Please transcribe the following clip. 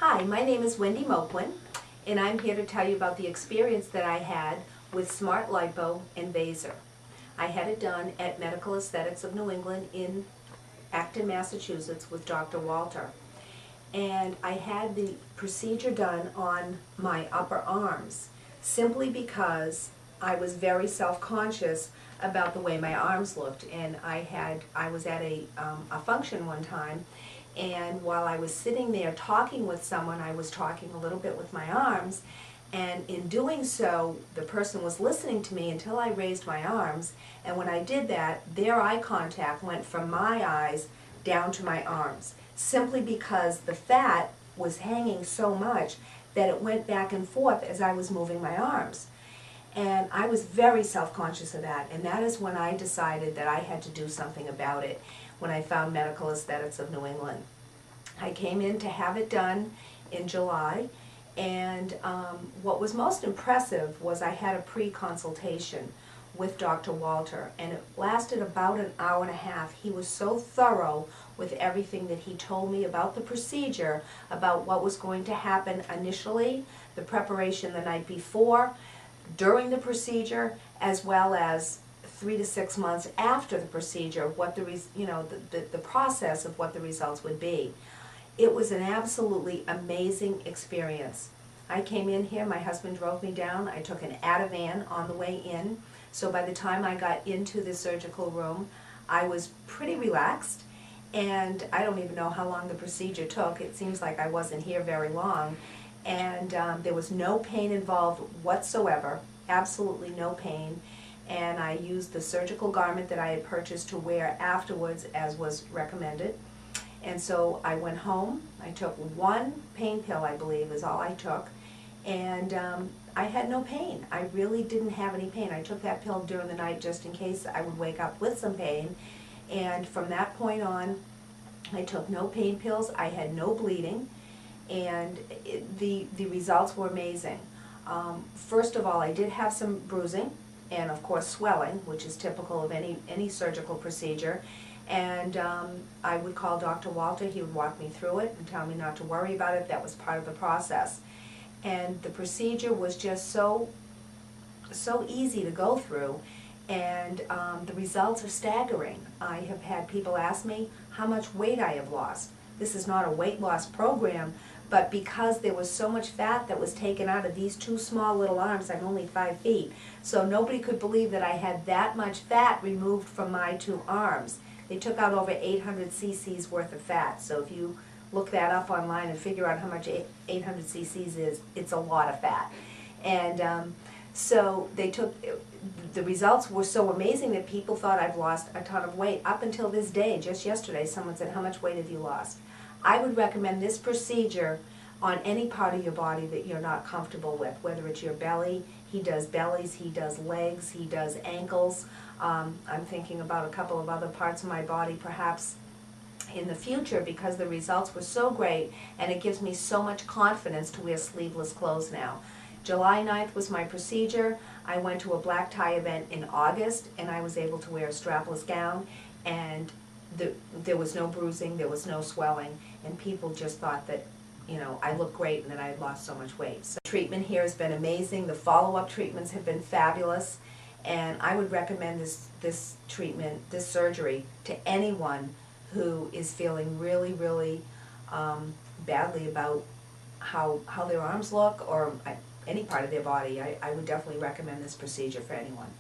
Hi, my name is Wendy Moquin, and I'm here to tell you about the experience that I had with Smartlipo and Vaser. I had it done at Medical Aesthetics of New England in Acton, Massachusetts with Dr. Walter. And I had the procedure done on my upper arms simply because I was very self-conscious about the way my arms looked. And I was at a function one time, and while I was sitting there talking with someone, I was talking a little bit with my arms, and in doing so, the person was listening to me until I raised my arms, and when I did that, their eye contact went from my eyes down to my arms, simply because the fat was hanging so much that it went back and forth as I was moving my arms. And I was very self-conscious of that, and that is when I decided that I had to do something about it, when I found Medical Aesthetics of New England. I came in to have it done in July, and what was most impressive was I had a pre-consultation with Dr. Walter, and it lasted about an hour and a half. He was so thorough with everything that he told me about the procedure, about what was going to happen initially, the preparation the night before, during the procedure, as well as 3 to 6 months after the procedure, what the process of what the results would be. It was an absolutely amazing experience. I came in here, my husband drove me down, I took an Ativan on the way in, so by the time I got into the surgical room, I was pretty relaxed, and I don't even know how long the procedure took. It seems like I wasn't here very long, and there was no pain involved whatsoever, absolutely no pain, and I used the surgical garment that I had purchased to wear afterwards as was recommended. And so I went home, I took one pain pill, I believe is all I took, and I had no pain. I really didn't have any pain. I took that pill during the night just in case I would wake up with some pain, and from that point on I took no pain pills, I had no bleeding, and the results were amazing. First of all, I did have some bruising and of course swelling, which is typical of any surgical procedure. And I would call Dr. Walter, he would walk me through it and tell me not to worry about it, that was part of the process. And the procedure was just so easy to go through, and the results are staggering. I have had people ask me how much weight I have lost. This is not a weight loss program, but because there was so much fat that was taken out of these two small little arms, I'm only 5 feet, so nobody could believe that I had that much fat removed from my two arms. They took out over 800 cc's worth of fat, so if you look that up online and figure out how much 800 cc's is, it's a lot of fat. And so the results were so amazing that people thought I've lost a ton of weight. Up until this day, just yesterday, someone said, how much weight have you lost? I would recommend this procedure on any part of your body that you're not comfortable with, whether it's your belly. He does bellies, he does legs, he does ankles. I'm thinking about a couple of other parts of my body perhaps in the future, because the results were so great and it gives me so much confidence to wear sleeveless clothes now. July 9th was my procedure. I went to a black tie event in August and I was able to wear a strapless gown, and there was no bruising, there was no swelling, and people just thought that, you know, I looked great and that I had lost so much weight. So treatment here has been amazing. The follow-up treatments have been fabulous, and I would recommend this treatment, this surgery, to anyone who is feeling really, really badly about how their arms look or any part of their body. I would definitely recommend this procedure for anyone.